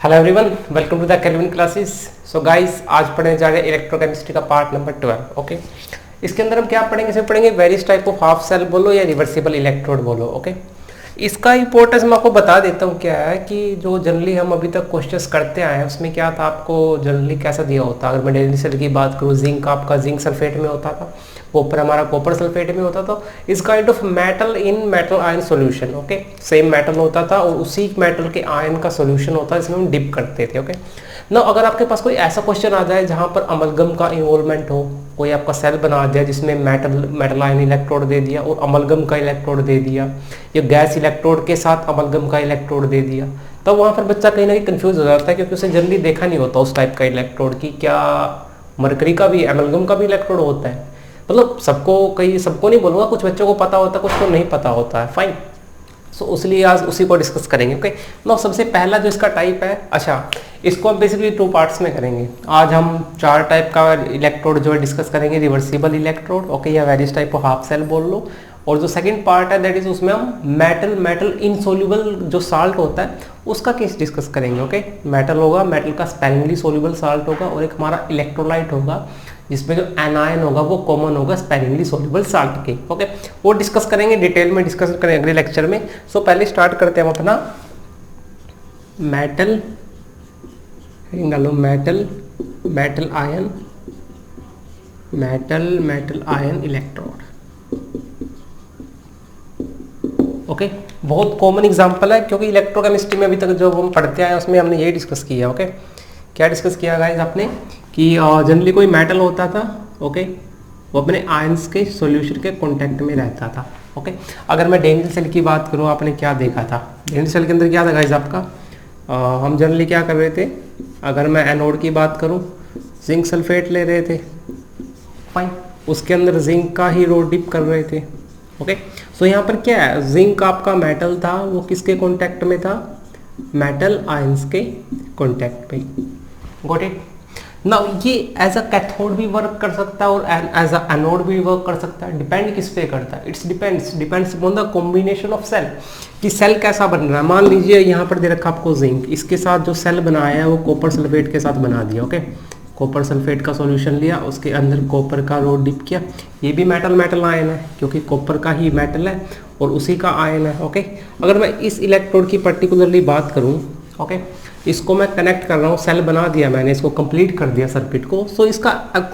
Hello everyone, welcome to the Kelvin classes. So guys, आज पढ़ने जा रहे हैं इलेक्ट्रोकेमिस्ट्री का पार्ट नंबर 12। ओके, इसके अंदर हम क्या पढ़ेंगे? इसमें पढ़ेंगे various type of half cell बोलो या रिवर्सिबल इलेक्ट्रोड बोलो। ओके, इसका इंपॉर्टेंस मैं आपको बता देता हूँ। क्या है कि जो जनरली हम अभी तक क्वेश्चंस करते आए हैं उसमें क्या था, आपको जनरली कैसा दिया होता। अगर मैं डेली सेल की बात करूँ, जिंक आपका जिंक सल्फेट में होता था, कॉपर हमारा कॉपर सल्फेट में होता था। इस kind of metal in metal ion solution. Okay, same metal होता था और उसी मेटल के आयन का सॉल्यूशन होता है, इसमें हम डिप करते थे। ओके ना, अगर आपके पास कोई ऐसा क्वेश्चन आ जाए जहां पर अमलगम का इन्वॉल्वमेंट हो, कोई आपका सेल बना दिया जिसमें मेटल आयन इलेक्ट्रोड दे दिया और अमलगम का इलेक्ट्रोड दे दिया, या गैस इलेक्ट्रोड के साथ अमलगम का इलेक्ट्रोड दे दिया, तब वहां पर बच्चा कहीं ना कहीं कंफ्यूज हो जाता है, क्योंकि उसे जनरली देखा नहीं होता उस टाइप का इलेक्ट्रोड की क्या मरकरी का भी अमलगम का भी इलेक्ट्रोड होता है। मतलब सबको नहीं बोलूंगा, कुछ बच्चों को पता होता है, कुछ को नहीं पता होता है। फाइन, सो इसलिए आज उसी को डिस्कस करेंगे। ओके नो, सबसे पहला जो इसका टाइप है, अच्छा इसको हम बेसिकली 2 पार्ट्स में करेंगे। आज हम 4 टाइप का इलेक्ट्रोड जो है डिस्कस करेंगे, रिवर्सिबल इलेक्ट्रोड, ओके, या various type of half cell बोल लो। और जो सेकंड पार्ट है दैट इज, उसमें हम मेटल इनसोल्यूबल जो साल्ट होता है उसका केस डिस्कस करेंगे। ओके, मेटल होगा, मेटल का स्पेरिंगली सोल्यूबल साल्ट होगा, और एक हमारा इलेक्ट्रोलाइट होगा जिसमें जो एनायन होगा वो कॉमन होगा स्पेरिंगली सोल्यूबल साल्ट के। ओके, वो डिस्कस करेंगे, डिटेल में डिस्कस करेंगे अगले लेक्चर में। सो पहले स्टार्ट करते हैं हम अपना मेटल आयन इलेक्ट्रोड। ओके, बहुत कॉमन एग्जांपल है, क्योंकि इलेक्ट्रोकेमिस्ट्री में अभी तक जो हम पढ़ते आए उसमें हमने यही डिस्कस किया। ओके, क्या डिस्कस किया गाइस आपने कि जनरली कोई मेटल होता था, ओके, वो अपने आयंस के सॉल्यूशन के कांटेक्ट में रहता था। ओके, अगर मैं डेंजर सेल की बात करूँ, आपने क्या देखा था डेंजर सेल के अंदर? क्या था गाइस आपका, हम जनरली क्या कर रहे थे? अगर मैं एनोड की बात करूँ, जिंक सल्फेट ले रहे थे, फाइन, उसके अंदर जिंक का ही रो डिप कर रहे थे। ओके, सो यहाँ पर क्या है, जिंक आपका मेटल था, वो किसके कांटेक्ट में था? मेटल आयंस के कांटेक्ट पे। Got it? नाउ ये एज अ कैथोड भी वर्क कर सकता है और एज अ एनोड भी वर्क कर सकता है। डिपेंड किस पे करता है? It's depends upon the combination of cell, कि सेल कैसा बन रहा है। मान लीजिए यहाँ पर दे रखा आपको जिंक, इसके साथ जो सेल बनाया है वो कॉपर सल्फेट के साथ बना दिया। ओके, कॉपर सल्फेट का सॉल्यूशन लिया, उसके अंदर कॉपर का रो डिप किया, ये भी मेटल आयन है क्योंकि कॉपर का ही मेटल है और उसी का आयन है। ओके, अगर मैं इस इलेक्ट्रोड की पर्टिकुलरली बात करूं, ओके, इसको मैं कनेक्ट कर रहा हूँ, सेल बना दिया मैंने, इसको कंप्लीट कर दिया सर्किट को, सो इसका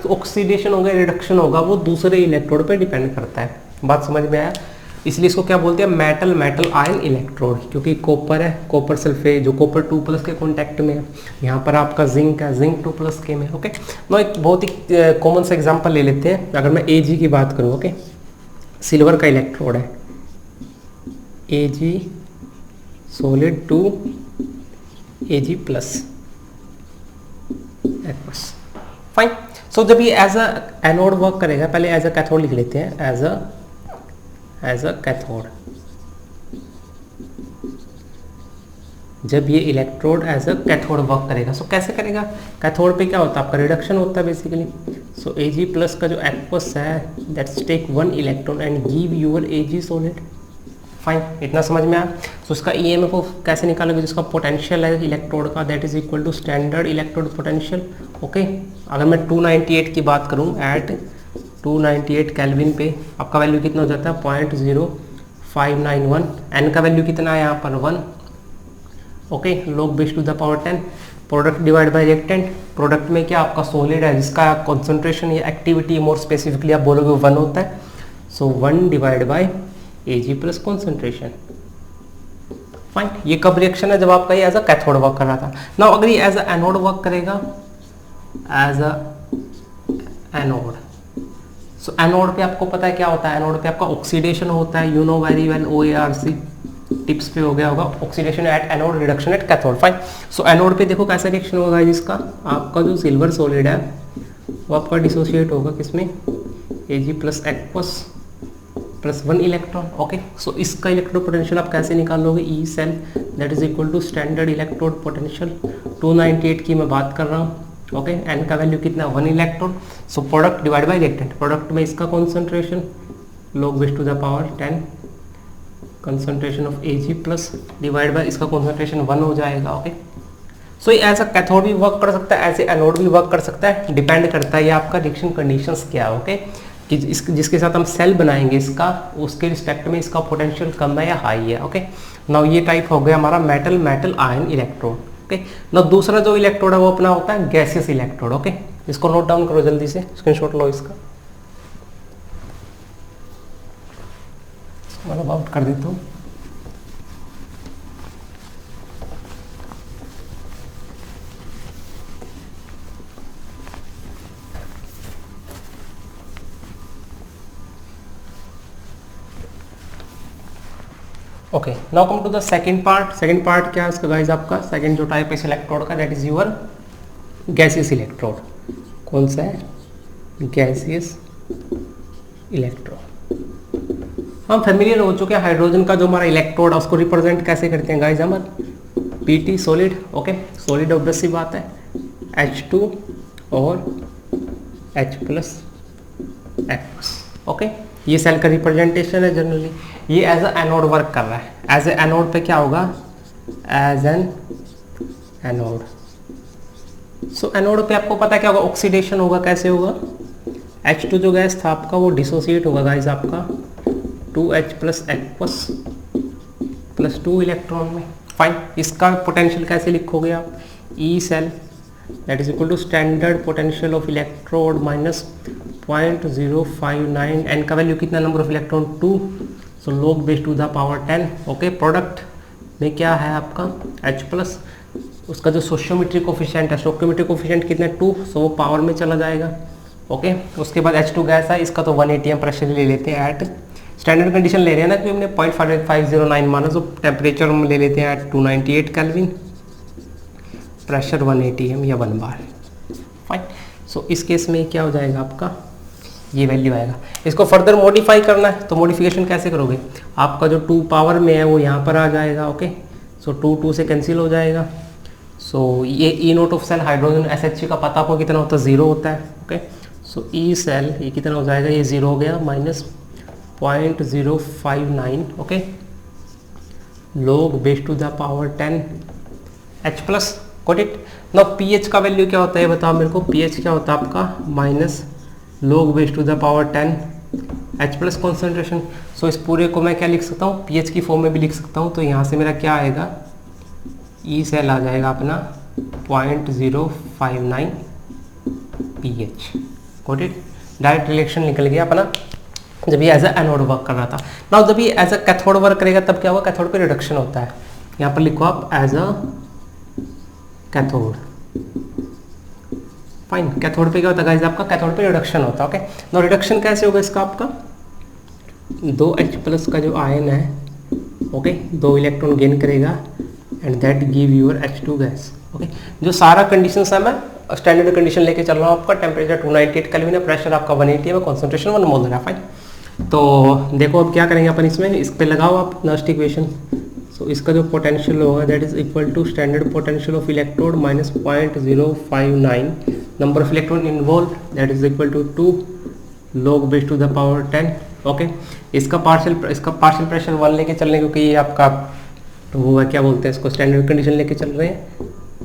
ऑक्सीडेशन होगा, रिडक्शन होगा, वो दूसरे इलेक्ट्रोड पे डिपेंड करता है। बात समझ में आया? इसलिए इसको क्या बोलते हैं? मेटल आयन इलेक्ट्रोड, क्योंकि कॉपर है, कॉपर सल्फेट जो कॉपर 2+ के कॉन्टैक्ट में है। यहाँ पर आपका जिंक है, जिंक 2+ के में। ओके, मैं एक बहुत ही कॉमन सा एग्जांपल ले लेते हैं। अगर मैं Ag की बात करूँ, ओके, सिल्वर का इलेक्ट्रोड है, Ag सॉलिड 2 Ag+, फाइन। सो जब ये एज अ एनोड वर्क करेगा, पहले एज अ कैथोड लिख लेते हैं, एज अ कैथोड। जब ये electrode as a cathode work करेगा, सो कैसे करेगा? कैथोड पे क्या होता है आपका? रिडक्शन होता है बेसिकली। सो Ag+ का जो एक्वस है, that's take 1 electron and give your Ag solid. Fine, इतना समझ में आया? तो इसका EMF को कैसे निकालोगे? जिसका पोटेंशियल है इलेक्ट्रोड का, that is equal to standard electrode potential. Okay, अगर मैं 298 की बात करूं, एट 298 केल्विन पे आपका वैल्यू कितना हो जाता है? 0.0591। एन का वैल्यू कितना है यहाँ पर? 1। Okay, log base to the power 10, product divide by reactant. Product में क्या आपका सॉलिड है जिसका कॉन्सेंट्रेशन या एक्टिविटी मोर स्पेसिफिकली आप बोलोगे 1 होता है। सो 1 divide by Ag+ concentration. Fine, ये कब रिएक्शन है? जब आपका ये एज अ कैथोड वर्क कर रहा था। नाउ अगर ये एज अ एनोड वर्क करेगा, as a anode, so anode पे आपको पता है क्या होता है? एनोड पे आपका ऑक्सीडेशन होता है, you know very well, OARC tips पे हो गया होगा, oxidation at anode, reduction at cathode. Fine, so anode पे देखो कैसा रिएक्शन होगा जिसका आपका जो सिल्वर सॉलिड है वो आपका डिसोसिएट होगा किसमें? Ag+ aqueous plus 1 electron. Okay, so इसका इलेक्ट्रोड पोटेंशियल आप कैसे निकालोगे? E cell that is equal to standard electrode potential. 298 की मैं बात कर रहा हूँ। ओके, एन का वैल्यू कितना? 1 electron. So product divide by reactant, product में इसका concentration log base to the power 10 concentration of Ag+ divide by इसका कॉन्सेंट्रेशन 1 हो जाएगा। ओके, सो ये एज अ कैथोड भी वर्क कर सकता है, एज ए एनोड भी वर्क कर सकता है, डिपेंड करता है ये आपका रिएक्शन कंडीशंस क्या है। ओके, कि जिसके साथ हम सेल बनाएंगे इसका, उसके रिस्पेक्ट में इसका पोटेंशियल कम है या हाई है। ओके, नाउ ये टाइप हो गया हमारा metal metal ion electrode. Okay, now दूसरा जो इलेक्ट्रोड है वो अपना होता है गैसियस इलेक्ट्रोड। ओके, इसको नोट डाउन करो जल्दी से, स्क्रीनशॉट लो इसका, मतलब आउट कर देता हूँ। Okay, now come to the second part. Second part क्या है इसका गाइस, आपका सेकंड जो टाइप है इलेक्ट्रोड का, that is your gaseous electrode. कौन सा है? Gaseous electrode. हम फेमिलियर हो चुके हैं हाइड्रोजन का जो हमारा इलेक्ट्रोड है उसको रिप्रेजेंट कैसे करते हैं गाइस, हम PT solid. Okay, solid obvious सी बात है, H2 और H प्लस X। ओके, ये सेल का रिप्रेजेंटेशन है जनरली। ये एज अ एनोड वर्क कर रहा है। एज ए एनोड पे क्या होगा? As an anode. So anode पे आपको पता है क्या होगा? ऑक्सीडेशन होगा। कैसे होगा? H2 जो गैस था आपका वो डिसोसिएट होगा गाइस आपका 2H plus aqueous plus 2 electron में। फाइन, इसका पोटेंशियल कैसे लिखोगे आप? E cell that is equal to standard potential of electrode minus 0.059। N का वैल्यू कितना? Number of electron 2, so log base to the power 10। Okay, product में क्या है आपका H प्लस, उसका जो सोशियोमेट्रिक कोफिशिएंट है, सोशियोमेट्रिक कोफिशिएंट कितना? 2, सो वो पावर में चला जाएगा। ओके, उसके बाद H2 गैस है, इसका तो 1 atm प्रेशर ले लेते हैं एट स्टैंडर्ड कंडीशन ले रहे हैं ना, क्योंकि हमने 0.509 माना, तो टेम्परेचर हम ले लेते हैं एट 298 केल्विन, प्रेशर 1 atm या 1 बार। फाइन, सो इस केस में क्या हो जाएगा आपका? ये वैल्यू आएगा। इसको फर्दर मॉडिफाई करना है तो मॉडिफिकेशन कैसे करोगे? आपका जो 2 पावर में है वो यहाँ पर आ जाएगा। ओके, सो 2 से कैंसिल हो जाएगा। सो ये E naught of cell hydrogen SH का पता आपको कितना होता है? 0 होता है। ओके, सो ई सेल ये कितना हो जाएगा? ये 0 हो गया, minus 0.059। Okay, log base to the power 10 H plus. Got it. Now pH का वैल्यू क्या होता है बताओ मेरे को? pH क्या होता है आपका? Minus log base to the power 10 H plus concentration. So इस पूरे को मैं क्या लिख सकता हूँ? pH की फॉर्म में भी लिख सकता हूँ। तो यहाँ से मेरा क्या आएगा? ई सेल आ जाएगा अपना 0.059 pH। Got it. Direct relation निकल गया अपना जब ये एज अ एनोड वर्क कर रहा था। नाउ जब ये एज अ कैथोड वर्क करेगा तब क्या होगा? कैथोड पे रिडक्शन होता है। यहाँ पर लिखो आप as a cathode. Fine, cathode पे क्या होता है गाइस आपका? कैथोड पे रिडक्शन होता है। ओके, नाउ रिडक्शन कैसे होगा इसका? आपका 2H प्लस का जो आयन है, ओके, 2 इलेक्ट्रॉन गेन करेगा and that give your H2 gas. Okay, जो सारा कंडीशन है मैं स्टैंडर्ड कंडीशन लेके चल रहा हूँ। आपका टेम्परेचर 298 केल्विन है, प्रेशर आपका 1 atm है, कॉन्सेंट्रेशन 1 मोल है। फाइन, तो देखो अब क्या करेंगे अपन इसमें, इस पे लगाओ आप लास्ट इक्वेशन। सो इसका जो पोटेंशियल होगा that is equal to standard potential of electrode minus 0.059, number of electron involve that is equal to 2 log base to the power 10। Okay, इसका पार्शियल प्रेशर 1 लेके चलने, क्योंकि ये आपका वो है क्या बोलते हैं इसको, स्टैंडर्ड कंडीशन लेके चल रहे हैं,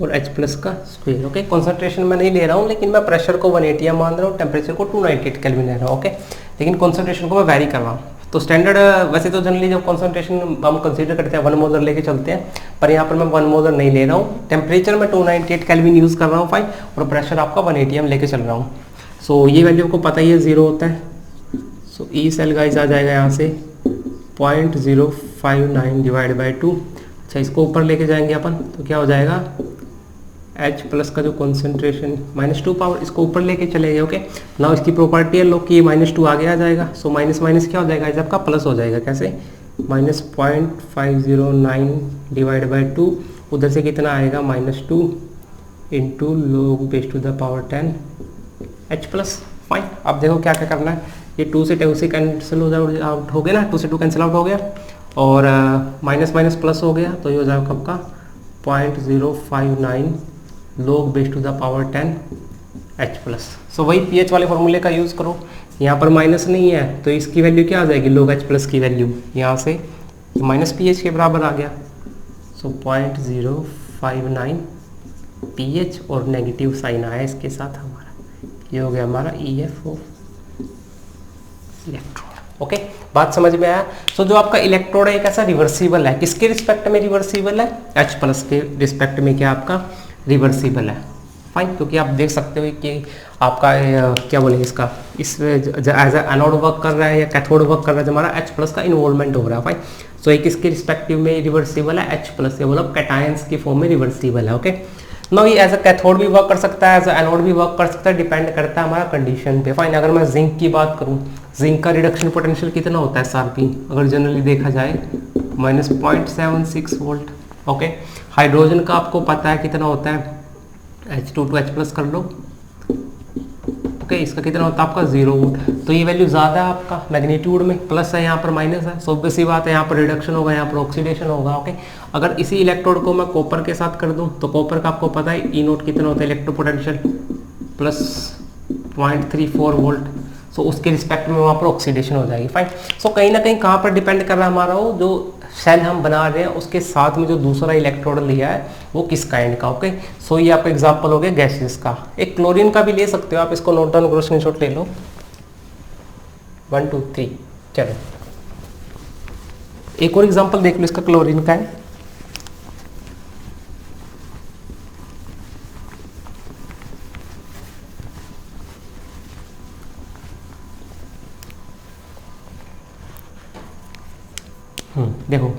और H प्लस का स्क्वायर। ओके, कॉन्सेंट्रेशन मैं नहीं ले रहा हूँ, लेकिन मैं प्रेशर को 1 atm मान रहा हूँ, टेम्परेचर को 298 केल्विन ले रहा हूँ। ओके, लेकिन कॉन्सेंट्रेशन को मैं वैरी कर रहा हूँ। तो स्टैंडर्ड वैसे तो जनरली जब कॉन्सेंट्रेशन हम कंसीडर करते हैं 1 मोलर लेके चलते हैं, पर यहाँ पर मैं 1 मोलर नहीं ले रहा हूँ। टेम्परेचर मैं 298 केल्विन यूज़ कर रहा हूँ। फाइन, और प्रेशर आपका 1 atm लेके चल रहा हूँ। सो ये वैल्यू को पता ही है 0 होता है। सो ई सेल गाइस आ जाएगा यहाँ से 0.059 डिवाइड बाई 2। अच्छा, इसको ऊपर लेके जाएंगे अपन तो क्या हो जाएगा? H प्लस का जो कॉन्सेंट्रेशन -2 पावर, इसको ऊपर लेके चले गए। ओके, नाउ इसकी प्रॉपर्टी है लोग कि -2 आगे आ जाएगा। सो माइनस माइनस क्या हो जाएगा? इस आपका प्लस हो जाएगा। कैसे? -0.509 डिवाइड बाई 2, उधर से कितना आएगा? -2 into log base to the power 10 H plus. Fine, अब देखो क्या क्या करना है। ये 2 से 2 से कैंसिल आउट हो गया ना, 2 से 2 कैंसिल आउट हो गया, और माइनस माइनस प्लस हो गया, तो ये हो जाएगा आपका 0.059 log base to the power 10 H plus. So वही pH वाले फॉर्मूले का यूज़ करो। यहाँ पर माइनस नहीं है तो इसकी वैल्यू क्या आ जाएगी? log H प्लस की वैल्यू यहाँ से माइनस pH के बराबर आ गया। सो 0.059 पीएच और नेगेटिव साइन आया इसके साथ हमारा, ये हो गया हमारा EF ऑफ इलेक्ट्रॉन। ओके, बात समझ में आया। सो जो आपका इलेक्ट्रोड है एक ऐसा रिवर्सिबल है, किसके रिस्पेक्ट में रिवर्सिबल है? H प्लस के रिस्पेक्ट में क्या आपका रिवर्सिबल है। फाइन, क्योंकि आप देख सकते हो कि आपका क्या बोलेंगे इसका, इस एज एनोड वर्क कर रहा है या कैथोड वर्क कर रहा है, जो हमारा H प्लस का इन्वॉल्वमेंट हो रहा है। फाइन, सो एक इसके रिस्पेक्टिव में रिवर्सिबल है, H प्लस से मतलब कैटायंस की फॉर्म में रिवर्सिबल है। ओके, नो ये एज अ कैथोड भी वर्क कर सकता है, एज अ एनोड भी वर्क कर सकता है, डिपेंड करता है हमारा कंडीशन पे। फाइन, अगर मैं जिंक की बात करूं, जिंक का रिडक्शन पोटेंशियल कितना होता है SRP, अगर जनरली देखा जाए -0.76 वोल्ट। ओके, हाइड्रोजन का आपको पता है कितना होता है, H2 to H प्लस कर लो। ओके, इसका कितना होता है आपका 0 वोल्ट, तो ये वैल्यू ज़्यादा है आपका मैग्नीट्यूड में, प्लस है यहाँ पर माइनस है, सो ऑब्वियस सी बात है यहाँ पर रिडक्शन होगा, यहाँ पर ऑक्सीडेशन होगा। ओके, अगर इसी इलेक्ट्रोड को मैं कॉपर के साथ कर दूं तो कॉपर का आपको पता है E0 कितना होता है इलेक्ट्रो पोटेंशियल, प्लस 0.34 वोल्ट, सो उसके रिस्पेक्ट में वहाँ पर ऑक्सीडेशन हो जाएगी। फाइन, सो कहीं ना कहीं कहाँ पर डिपेंड कर रहा है हमारा, वो जो सेल हम बना रहे हैं उसके साथ में जो दूसरा इलेक्ट्रोड लिया है वो किस काइंड का। ओके, सो ये आपका एग्जांपल हो गया गैसेस का। एक क्लोरीन का भी ले सकते हो आप, इसको नोट डाउन करो, स्क्रीनशॉट ले लो। 1 2 3, चलो एक और एग्जांपल देख लो इसका, क्लोरीन का है। देखो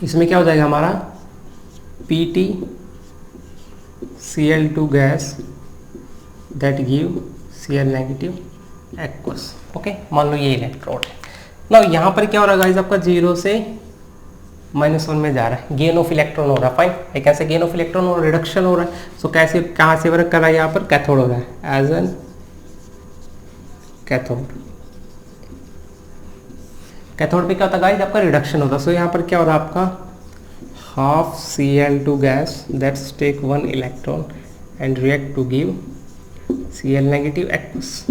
इसमें क्या हो जाएगा हमारा PtCl2 gas that give Cl negative aqueous. Okay, मान लो ये इलेक्ट्रोड है ना, यहाँ पर क्या हो रहा है गाइस, आपका 0 से -1 में जा रहा है, गेन ऑफ इलेक्ट्रॉन हो रहा है। फाइन, कैसे गेन ऑफ इलेक्ट्रॉन और रिडक्शन हो रहा है, सो कैसे कहाँ से वर्क कर रहा है, यहाँ पर कैथोड हो रहा है, एज एन कैथोड। कैथोड पे क्या होता है गाइस, आपका रिडक्शन होता है। सो यहाँ पर क्या हो रहा है आपका half Cl2 gas that's take 1 electron and react to give Cl negative aqueous.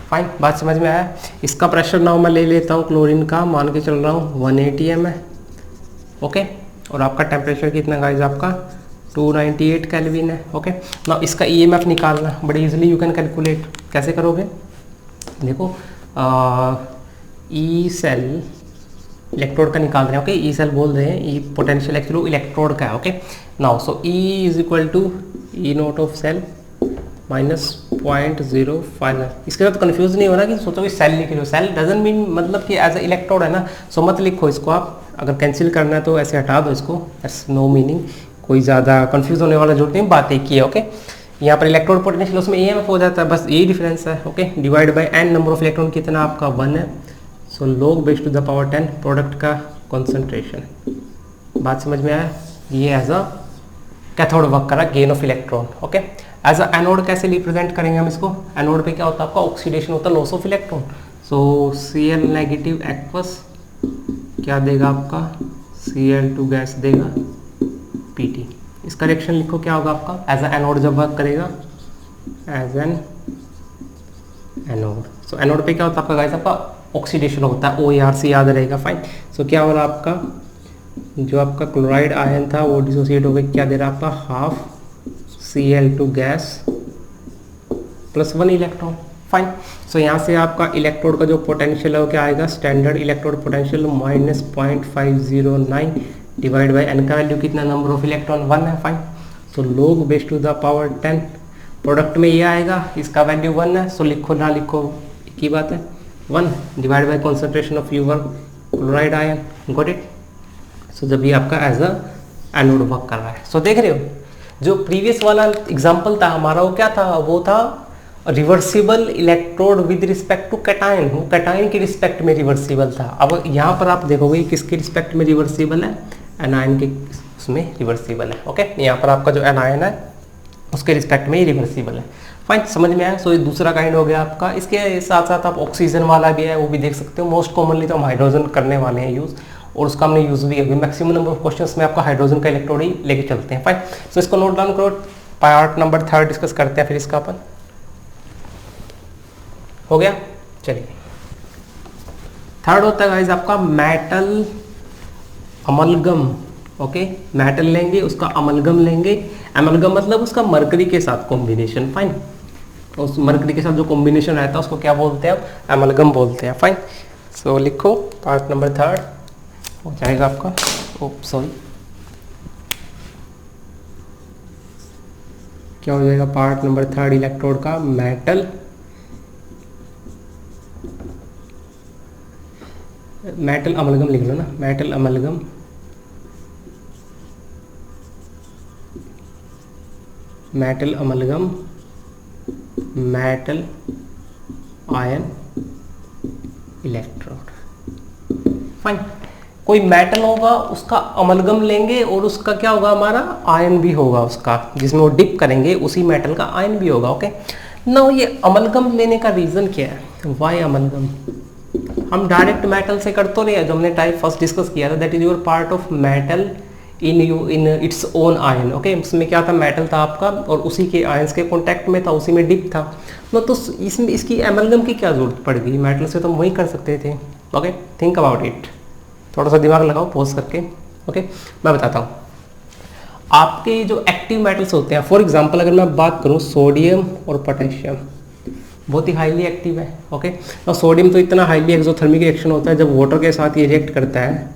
Fine, बात समझ में आया। इसका प्रेशर नाउ मैं ले लेता हूँ क्लोरीन का, मान के चल रहा हूँ 180 m है। ओके, और आपका टेम्परेचर कितना गाइस, आपका 298 केल्विन है। ओके, नाउ इसका EMF निकालना बड़ी इजीली यू कैन कैलकुलेट। कैसे करोगे, देखो ई सेल इलेक्ट्रोड का निकाल रहे हैं। ओके, ई सेल बोल रहे हैं, ई पोटेंशियल एक्चुअली इलेक्ट्रोड का है। Okay, now so E is equal to E0 of cell -0.05। इसके साथ कंफ्यूज नहीं होना कि सोचो कि सेल लिख लो, सेल डजंट मीन मतलब कि एज ए इलेक्ट्रोड है ना, सो मत लिखो इसको आप, अगर कैंसिल करना है तो ऐसे हटा दो इसको, दैट्स नो मीनिंग, कोई ज़्यादा कंफ्यूज होने वाला जरूरत नहीं, बात एक ही है। ओके, यहाँ पर इलेक्ट्रोड पोटेंशियल उसमें EMF हो जाता है, बस यही डिफरेंस है। Okay, divide by n number of electron कितना आपका 1 है, so log base to the power 10 product का कॉन्सेंट्रेशन। बात समझ में आया, ये एज अ कैथोड वर्क करा, gain of electron. Okay, as a anode कैसे रिप्रेजेंट करेंगे हम इसको, एनोड पे क्या होता है आपका ऑक्सीडेशन होता है, loss of electron, so Cl negative aqueous क्या देगा आपका, Cl2 गैस देगा Pt। इसका रिएक्शन लिखो क्या होगा आपका, एज अ एनोड जब वर्क करेगा, as an anode. So anode पे क्या होता है आपका गाइस, आपका ऑक्सीडेशन होता है, OAR से याद रहेगा। फाइन, सो क्या हो रहा है आपका, जो आपका क्लोराइड आयन था वो डिसोसिएट हो गया, क्या दे रहा है आपका half Cl2 gas plus 1 electron. Fine, so यहाँ से आपका इलेक्ट्रोड का जो पोटेंशियल है वो क्या आएगा, standard electrode potential -0.509 divide by n का वैल्यू कितना, नंबर ऑफ इलेक्ट्रॉन 1 है। Fine, so log base to the power 10 product में ये आएगा, इसका वैल्यू 1 है, सो लिखो ना लिखो एक ही बात है, 1 divide by concentration of your chloride ion. Got it. So जब ये आपका एज अ एनोड वर्क कर रहा है, सो देख रहे हो जो प्रीवियस वाला एग्जांपल था हमारा वो क्या था, वो था reversible electrode with respect to cation, वो कैटायन के रिस्पेक्ट में रिवर्सिबल था। अब यहाँ पर आप देखोगे किसके रिस्पेक्ट में रिवर्सिबल है, एनायन के उसमें रिवर्सिबल है। ओके, यहाँ पर आपका जो एनायन है उसके रिस्पेक्ट में ही रिवर्सिबल है। फाइन, समझ में आया। सो ये दूसरा काइंड हो गया आपका। इसके साथ साथ आप ऑक्सीजन वाला भी है वो भी देख सकते हो। मोस्ट कॉमनली तो हम हाइड्रोजन करने वाले हैं यूज़, और उसका हमने यूज़ भी अभी मैक्सिमम नंबर ऑफ क्वेश्चंस में आपका हाइड्रोजन का इलेक्ट्रोड ही लेके चलते हैं। फाइन, सो इसको नोट डाउन करो। पार्ट नंबर 3 डिस्कस करते हैं फिर इसका अपन। हो गया, चलिए। थर्ड होता है गाइस आपका मेटल अमलगम ओके, मेटल लेंगे, उसका अमलगम लेंगे, अमलगम मतलब उसका मरकरी के साथ कॉम्बिनेशन, फाइन। उस मरकरी के साथ जो कॉम्बिनेशन रहता है उसको क्या बोलते हैं, अमलगम बोलते हैं, फाइन। सो लिखो पार्ट नंबर 3 हो जाएगा आपका, सॉरी क्या हो जाएगा, पार्ट नंबर 3 इलेक्ट्रोड का, मेटल अमलगम लिख लो ना, metal amalgam, metal amalgam, metal ion electrode, fine. कोई मेटल होगा उसका अमलगम लेंगे और उसका क्या होगा, हमारा आयन भी होगा उसका, जिसमें वो डिप करेंगे उसी मेटल का आयन भी होगा, ओके। नाउ ये अमलगम लेने का रीजन क्या है, वाई अमलगम? हम डायरेक्ट मेटल से कर तो नहीं है, जो हमने टाइप फर्स्ट डिस्कस किया था, that is your part of metal in its own ion, okay. उसमें क्या था, मेटल था आपका और उसी के आयंस के कांटेक्ट में था, उसी में डिप था। तो इसमें इसकी एमलगम की क्या जरूरत पड़ गई, मेटल से तो हम वही कर सकते थे, ओके। थिंक अबाउट इट, थोड़ा सा दिमाग लगाओ पॉज करके, ओके। मैं बताता हूँ, आपके जो एक्टिव मेटल्स होते हैं, फॉर एग्जांपल अगर मैं बात करूँ सोडियम और पोटेशियम, बहुत ही हाईली एक्टिव है, ओके। और सोडियम तो इतना हाईली एक्सोथर्मिक रिएक्शन होता है, जब वाटर के साथ ये रिएक्ट करता है,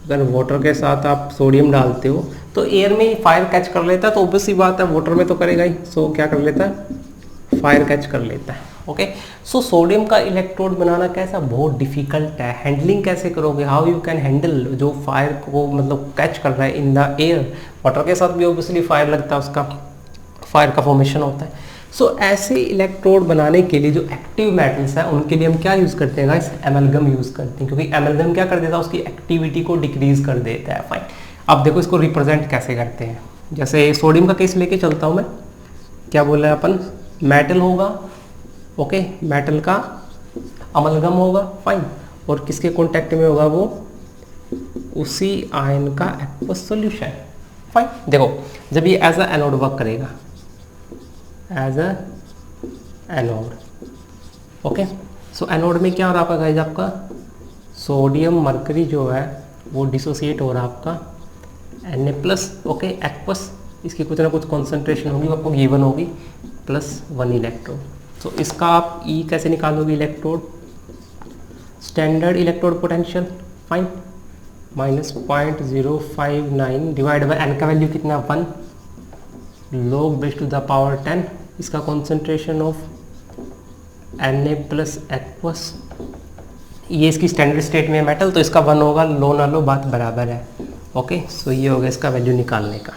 अगर वाटर के साथ आप सोडियम डालते हो तो एयर में फायर कैच कर लेता है, तो ऑब्वियस सी बात है वाटर में तो करेगा ही, सो क्या कर लेता है, फायर कैच कर लेता है, ओके। सो सोडियम का इलेक्ट्रोड बनाना कैसा, बहुत डिफिकल्ट है। हैंडलिंग कैसे करोगे, हाउ यू कैन हैंडल जो फायर को मतलब कैच कर रहा है इन द एयर, वाटर के साथ भी ऑब्वियसली फायर लगता है, उसका फायर का फॉर्मेशन होता है। सो ऐसे इलेक्ट्रोड बनाने के लिए जो एक्टिव मेटल्स हैं उनके लिए हम क्या यूज़ करते हैं गाइस, एमलगम यूज़ करते हैं, क्योंकि एमलगम क्या कर देता है, उसकी एक्टिविटी को डिक्रीज कर देता है, फाइन। अब देखो इसको रिप्रेजेंट कैसे करते हैं, जैसे सोडियम का केस लेके चलता हूँ मैं, क्या बोला है अपन, मेटल होगा, ओके, मेटल का अमलगम होगा, फाइन, और किसके कॉन्टेक्ट में होगा वो, उसी आयन का एक्वस सॉल्यूशन, फाइन। देखो जब ये एज अ एनोड वर्क करेगा, as a anode, okay. So anode में क्या हो रहा है आपका गाइस, आपका सोडियम मरकरी जो है वो डिसोसिएट हो रहा है आपका Na+, ओके, एक्वस, इसकी कुछ ना कुछ कॉन्सेंट्रेशन होगी, आपको गिवन होगी, +1 इलेक्ट्रोड। तो इसका आप ई कैसे निकालोगे, electrode, standard electrode potential, fine, -0.059 divide by n का वैल्यू कितना, 1, log base to the power 10, इसका कॉन्सेंट्रेशन ऑफ Na+ एक्वस, ये इसकी स्टैंडर्ड स्टेट में है मेटल, तो इसका 1 होगा, लो ना लो बात बराबर है, ओके। सो ये हो गया इसका वैल्यू निकालने का,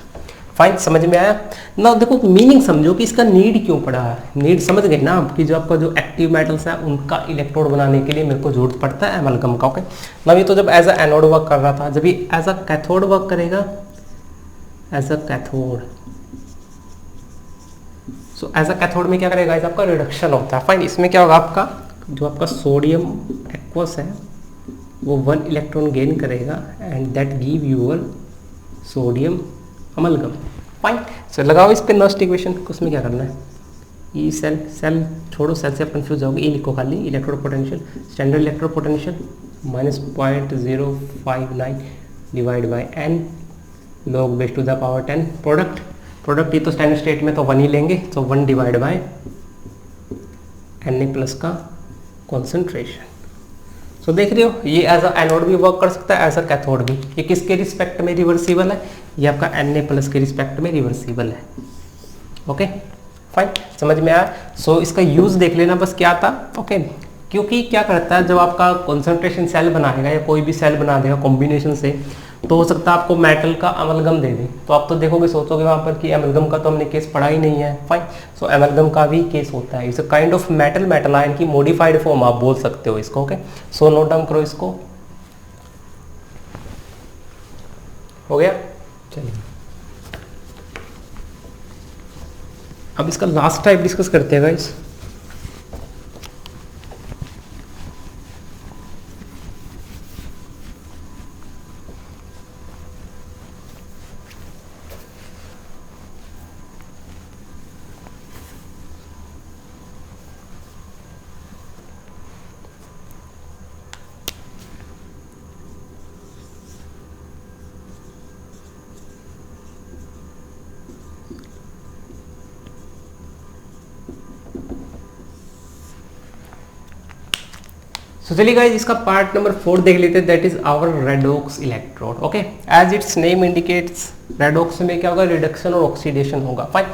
फाइन, समझ में आया ना। देखो मीनिंग समझो कि इसका नीड क्यों पड़ा है, नीड समझ गए ना आपकी, जो आपका जो एक्टिव मेटल्स है उनका इलेक्ट्रोड बनाने के लिए मेरे को जरूरत पड़ता है एमलगम का, ओके। ना ये तो जब एज अ एनोड वर्क कर रहा था, जब ये एज अ कैथोड वर्क करेगा, as a cathode, so as a cathode में क्या करेगा, आपका रिडक्शन होता है, फाइन। इसमें क्या होगा, आपका जो आपका सोडियम एक्वस है वो 1 इलेक्ट्रॉन गेन करेगा and that give your sodium amalgam, fine. So लगाओ इस पे नॉस्ट इक्वेशन, उसमें क्या करना है, ई सेल छोड़ो, सेल से आप कंफ्यूज जाओगे, ई लिखो खाली, electrode potential, standard electrode potential -0.059 divide by n, log base to the power 10, product ये तो स्टैंडर्ड स्टेट में तो 1 ही लेंगे, तो 1 डिवाइड बाय Na+ का कॉन्सेंट्रेशन। सो देख रहे हो, ये एज अ एनोड भी वर्क कर सकता है, एज अ कैथोड भी। ये किसके रिस्पेक्ट में रिवर्सिबल है, ये आपका Na+ के रिस्पेक्ट में रिवर्सिबल है, ओके, फाइन, समझ में आया। सो इसका यूज देख लेना बस क्या था, ओके। क्योंकि क्या करता है, जब आपका कॉन्सेंट्रेशन सेल बनाएगा या कोई भी सेल बना देगा कॉम्बिनेशन से, तो हो सकता है आपको मेटल का अमलगम दे दे, तो आप तो देखोगे, सोचोगे वहाँ पर कि अमलगम का तो हमने केस पढ़ा ही नहीं है, फाइन। सो अमलगम का भी केस होता है, it's a kind of metal ion की मॉडिफाइड फॉर्म आप बोल सकते हो इसको, ओके। सो नोट डाउन करो इसको, हो गया, चलिए अब इसका लास्ट टाइप डिस्कस करते हैं गाइस। सो चलिए गाइस इसका पार्ट नंबर 4 देख लेते हैं, that is our redox electrode. Okay, as it's name indicates, redox में क्या होगा, रिडक्शन और ऑक्सीडेशन होगा। फाइन,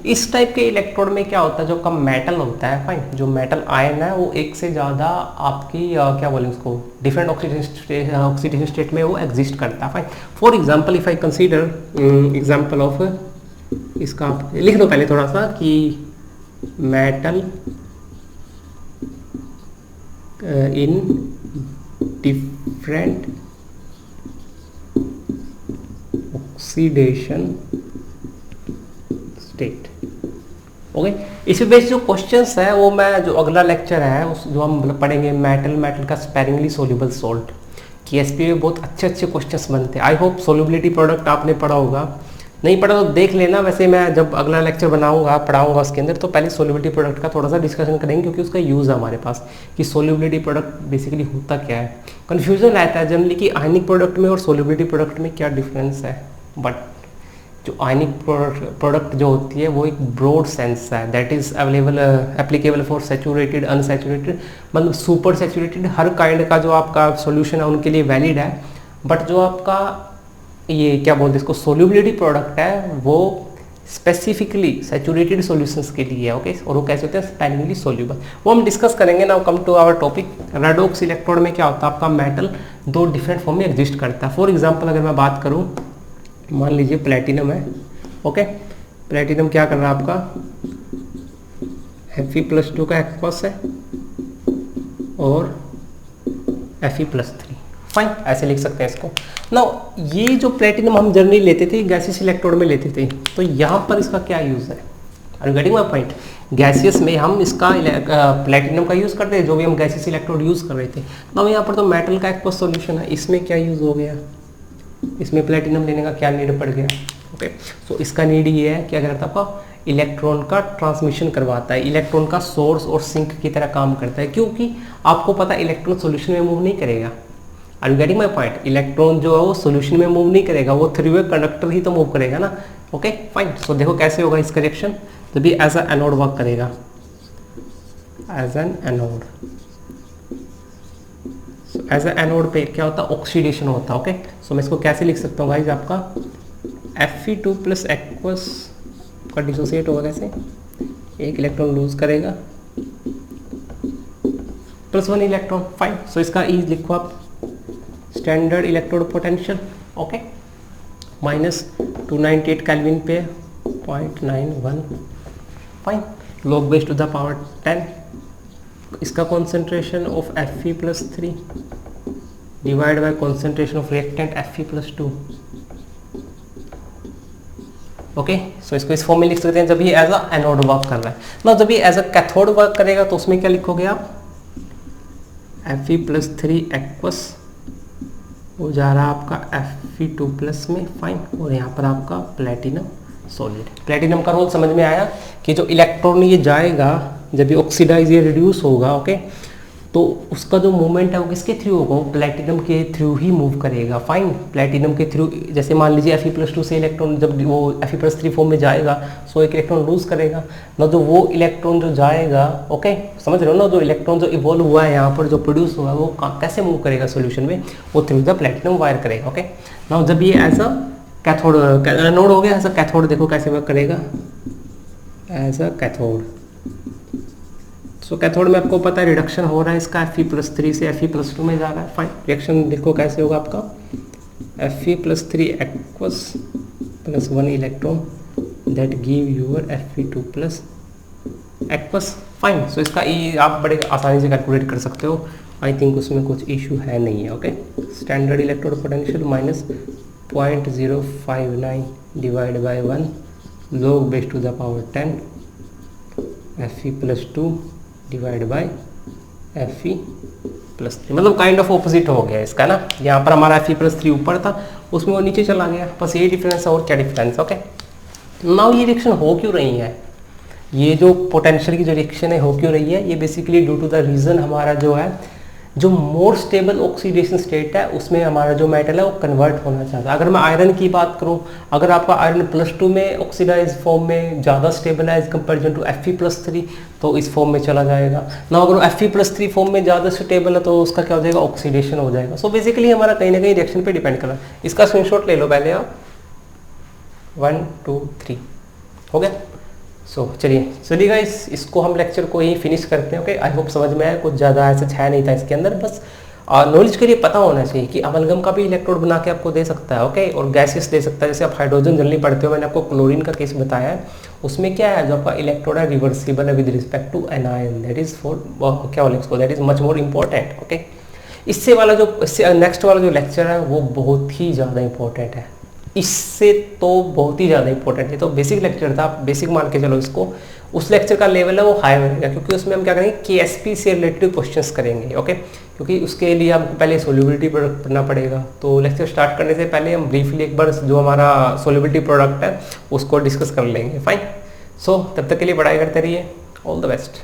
इस टाइप के इलेक्ट्रोड में क्या होता है, जो कम मेटल होता है, फाइन, जो मेटल आयन है वो एक से ज़्यादा आपकी क्या बोलें उसको, डिफरेंट ऑक्सीडेशन स्टेट में वो एग्जिस्ट करता है। Fine, for example if I consider example of, इसका आप लिख दो पहले थोड़ा सा कि metal in different oxidation state. Okay, इस पे बेस्ड जो क्वेश्चंस है वो मैं, जो अगला लेक्चर है उस जो हम पढ़ेंगे मेटल का स्पेरिंगली सोल्यूबल सॉल्ट की एसपी में बहुत अच्छे अच्छे क्वेश्चंस बनते हैं। आई होप सोल्यूबिलिटी प्रोडक्ट आपने पढ़ा होगा, नहीं पढ़ा तो देख लेना। वैसे मैं जब अगला लेक्चर बनाऊंगा पढ़ाऊंगा उसके अंदर, तो पहले सोल्यूबिलिटी प्रोडक्ट का थोड़ा सा डिस्कशन करेंगे, क्योंकि उसका यूज़ है हमारे पास कि सोल्यूबिलिटी प्रोडक्ट बेसिकली होता क्या है। कन्फ्यूजन रहता है जनरली कि आयनिक प्रोडक्ट में और सोल्यूबिलिटी प्रोडक्ट में क्या डिफरेंस है, बट जो आयनिक प्रोडक्ट जो होती है वो एक ब्रॉड सेंस है, that is available applicable for saturated, unsaturated, मतलब सुपर सैचुरेटेड, हर काइंड का जो आपका सॉल्यूशन है उनके लिए वैलिड है। बट जो आपका ये क्या बोलते हैं इसको, सोल्यूबिलिटी प्रोडक्ट है, वो स्पेसिफिकली सैचुरेटेड सॉल्यूशंस के लिए है। ओके, और वो कैसे होते हैं, स्पेरिंगली सोल्यूबल, वो हम डिस्कस करेंगे। Now come to our topic, redox electrode में क्या होता है, आपका मेटल दो डिफरेंट फॉर्म में एग्जिस्ट करता है। फॉर एग्जाम्पल अगर मैं बात करूँ, मान लीजिए प्लेटिनम है। ओके, प्लेटिनम क्या कर रहा है आपका, Fe+2 का एक्वस है और Fe+3। फाइन, ऐसे लिख सकते हैं इसको। नाउ ये जो प्लेटिनम हम जनरली लेते थे गैसियस इलेक्ट्रोड में लेते थे, तो यहाँ पर इसका क्या यूज़ है, are you getting my point. Gaseous में हम इसका प्लेटिनम का यूज़ करते हैं, जो भी हम गैसियस इलेक्ट्रोड यूज़ कर रहे थे। नाउ यहाँ पर तो मेटल का एक्वस सॉल्यूशन है, इसमें क्या यूज़ हो गया, इसमें प्लेटिनम लेने का क्या नीड पड़ गया। ओके, सो इसका नीड ये है, क्या करता है आपका, इलेक्ट्रॉन का ट्रांसमिशन करवाता है, इलेक्ट्रॉन का सोर्स और सिंक की तरह काम करता है, क्योंकि आपको पता है इलेक्ट्रॉन सॉल्यूशन में मूव नहीं करेगा। Are you getting my point, electron जो है वो सॉल्यूशन में मूव नहीं करेगा, वो थ्री वे कंडक्टर ही तो मूव करेगा ना। ओके फाइन, सो देखो कैसे होगा इसका रिएक्शन, जब ये एज अ एनोड वर्क करेगा, as an anode, as a anode पे क्या होता है, ऑक्सीडेशन होता है। ओके, सो मैं इसको कैसे लिख सकता हूँ गाइस, आपका Fe2+ एक्वस का डिसोसिएट होगा कैसे, एक इलेक्ट्रॉन लूज करेगा, +1 इलेक्ट्रॉन। फाइन, सो इसका ई लिखो आप, standard electrode potential. Okay, -298 kelvin पे 0.91। Fine, log base to the power 10, इसका concentration of Fe+3 divide by concentration of reactant Fe+2। Okay, so इसको इस फॉर्म में लिख सकते हैं, जब ये एज अ एनोड वर्क कर रहा है ना। जब ये एज अ कैथोड वर्क करेगा तो उसमें क्या लिखोगे आप, Fe+3 एक्वस वो जा रहा है आपका Fe2+ में। फाइन, और यहाँ पर आपका प्लेटिनम सॉलिड। प्लेटिनम का रोल समझ में आया कि जो इलेक्ट्रॉन ये जाएगा, जब ये ऑक्सीडाइज या रिड्यूस होगा, ओके, तो उसका जो मूवमेंट है वो किसके थ्रू होगा, वो प्लेटिनम के थ्रू ही मूव करेगा। फाइन, प्लेटिनम के थ्रू, जैसे मान लीजिए Fe+2 से इलेक्ट्रॉन जब वो Fe+3 फॉर्म में जाएगा, सो एक इलेक्ट्रॉन लूज करेगा ना, जो वो इलेक्ट्रॉन जो जाएगा, ओके समझ रहे हो ना, जो इलेक्ट्रॉन जो इवॉल्व हुआ है यहाँ पर, जो प्रोड्यूस हुआ है, वो कैसे मूव करेगा सोल्यूशन में, वो थ्रू द प्लेटिनम वायर करेगा। ओके, ना जब ये एज अ कैथोड, एनोड हो गया, एज अ कैथोड देखो कैसे वर्क करेगा, as a cathode. So cathode में आपको पता है रिडक्शन हो रहा है इसका, Fe+3 से Fe+2 में जा रहा है। फाइन, रिएक्शन देखो कैसे होगा आपका, Fe+3 aqueous +1 electron that give your Fe2+ aqueous. Fine, so इसका ई आप बड़े आसानी से कैलकुलेट कर सकते हो, आई थिंक उसमें कुछ इशू है नहीं है। Okay, standard electrode potential -0.059 divide bye 1 log base to the power 10 Fe+2 divide by Fe+3, मतलब काइंड ऑफ ऑपोजिट हो गया इसका ना। यहाँ पर हमारा Fe+3 ऊपर था, उसमें वो नीचे चला गया, बस ये डिफरेंस है, और क्या डिफरेंस। ओके, नाउ ये रिएक्शन हो क्यों रही है, ये जो पोटेंशियल की जो रिएक्शन है हो क्यों रही है, ये basically due to the reason हमारा जो है जो मोर स्टेबल ऑक्सीडेशन स्टेट है उसमें हमारा जो मेटल है वो कन्वर्ट होना चाहता है। अगर मैं आयरन की बात करूं, अगर आपका आयरन +2 में ऑक्सीडाइज फॉर्म में ज़्यादा स्टेबल है एज कंपेरिजन टू Fe+3 तो इस फॉर्म में चला जाएगा ना। अगर Fe+3 फॉर्म में ज़्यादा स्टेबल है तो उसका क्या हो जाएगा, ऑक्सीडेशन हो जाएगा। सो बेसिकली हमारा कहीं ना कहीं रिएक्शन पे डिपेंड कर रहा है। इसका स्क्रीनशॉट ले लो पहले आप, 1 2 3 हो गया। चलिए गाइस, इसको हम लेक्चर को यही फिनिश करते हैं। ओके, आई होप समझ में आया। कुछ ज़्यादा ऐसा है नहीं था इसके अंदर, बस नॉलेज के लिए पता होना चाहिए कि अमलगम का भी इलेक्ट्रोड बना के आपको दे सकता है। ओके, और गैसेस दे सकता है। जैसे आप हाइड्रोजन जनरली पढ़ते हो, मैंने आपको क्लोरीन का केस बताया है, उसमें क्या है, जो आपका इलेक्ट्रोड है रिवर्सिबल है with respect to anion, that is for क्या बोले उसको, that is much more important. Okay, इससे नेक्स्ट वाला जो लेक्चर है वो बहुत ही ज़्यादा इंपॉर्टेंट है, इससे तो बहुत ही ज़्यादा इंपॉर्टेंट है। तो बेसिक लेक्चर था, आप बेसिक मान के चलो इसको। उस लेक्चर का लेवल है वो हाई रहेगा, क्योंकि उसमें हम क्या करेंगे, KSP से रिलेटेड क्वेश्चंस करेंगे। ओके, क्योंकि उसके लिए हमको पहले सोल्यूबिलिटी प्रोडक्ट पढ़ना पड़ेगा। तो लेक्चर स्टार्ट करने से पहले हम ब्रीफली एक बार जो हमारा सोल्यूबिलिटी प्रोडक्ट है उसको डिस्कस कर लेंगे। फाइन, सो तब तक के लिए पढ़ाई करते रहिए। All the best.